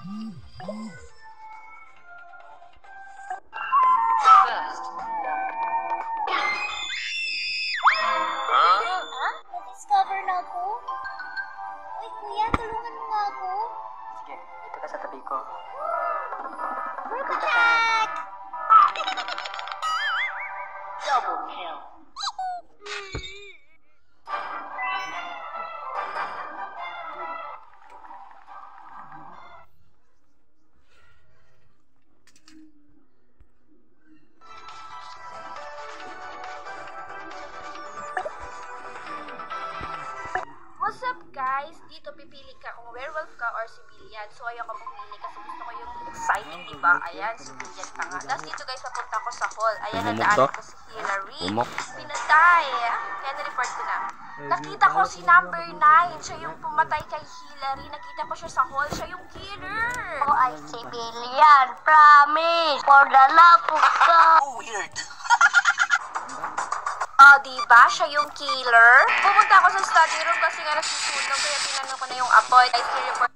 Na-discover na ako? Uy, kuya, tulungan mo nga ako. Sige, dito ka sa tabi ko. Jack! Double kill. What's up guys? Dito pipili ka kung werewolf ka or civilian. So ayoko pumili kasi gusto ko yung exciting, diba? Ayan, civilian pa nga. Tapos dito guys, napunta ko sa hall. Ayan, nadaanan ko si Hillary. Pinatay. Kaya na-report ko na. Nakita ko si number 9. Siya yung pumatay kay Hillary. Nakita ko siya sa hall. Siya yung killer. Ako ay civilian. Promise. For the love of God. Weird. Diba? Siya yung killer. Pumunta ako sa study room kasi nga nasusunog. Kaya tinanong ko na yung apoy. I still report.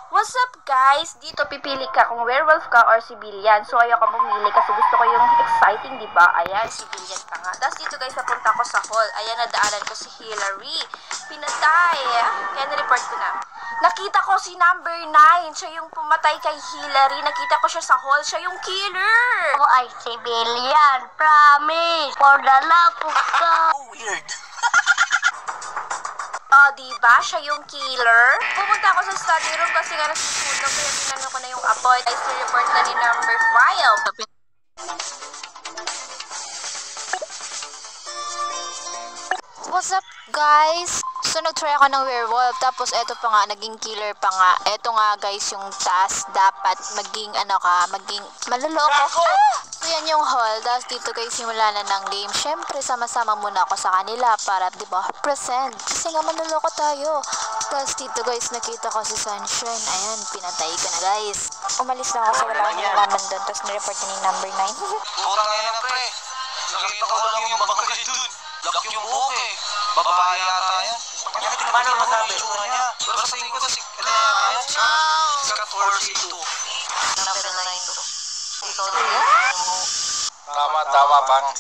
What's up guys? Dito pipili ka kung werewolf ka or civilian. So ayoko pumili kasi gusto ko yung exciting, diba? Ayan, civilian pa nga. Tapos dito guys, napunta ko sa hall. Ayan, nadaanan ko si Hillary. Pinatay. Kaya na-report ko na. Nakita ko si number 9. Siya yung pumatay kay Hillary. Nakita ko siya sa hall. Siya yung killer. Ako ay civilian. Promise. For the love of God. Weird. Diba? Siya yung killer. Pumunta ako sa study room kasi nga nasusunog. Kaya tinanong ko na yung apoy. I still report na ni number 5. What's up guys? So nag-try ako ng werewolf, tapos eto pa nga, naging killer pa nga. Eto nga guys yung task, dapat maging maging maluloko. So yan yung hall, tapos dito guys simula na ng game. Syempre sama-sama muna ako sa kanila para, diba, present. Kasi nga manloloko tayo. Tapos dito guys, nakita ko si Sunshine. Ayan, pinatay ko na guys. Umalis na ako sa wala akong nalaman doon, tapos nireport ni number 9. Putang ina pre. Nakita ko lang yung bangkay dun. Lock yung buhok eh. Babae yata yan. Paano masabi? Pero sa tingin ko kasi, ano yan? Sikat or C2. Number 9 to. Ikaw Tama, parang